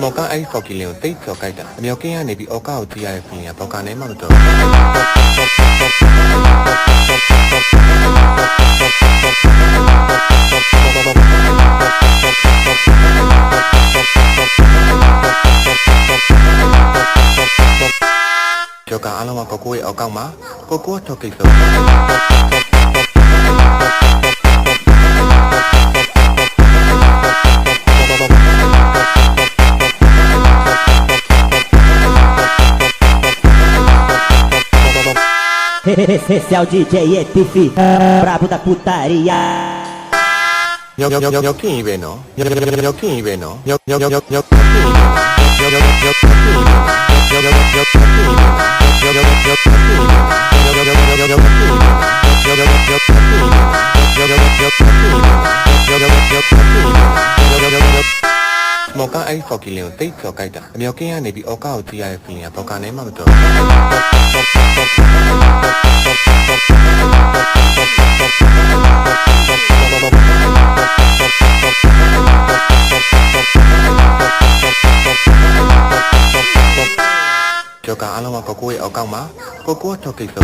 မော်ကအဲ့ဖော်ကီလင်ကိုတိတ်ကြော်ကြိုက်တာအမြောက်ကင်းကနေပြီးအော်ကာကိုကြည့်ရတဲ့ဖီလင်ကဘောက်ကနေမှမတော်ကြော်ကအားလုံးကကိုကိုရဲ့အောက်ကောက်မှာကိုကိုထောက်ကိစ္စEsse é o DJ ETF Brabo da putariaမော်ကအဲ့ဖော်ကီလင်ကိုတိတ်ကြော်ကြိုက်တာအမြောက်ကင်းကနေပြီးအော်ကာကိုကြည့်ရတဲ့ဖီလင်ကဘောက်ကနေမှမတော်ကြော်ကအားလုံးကကိုကိုရဲ့အောက်ကောက်မှာကိုကိုထောက်ကိစ္စ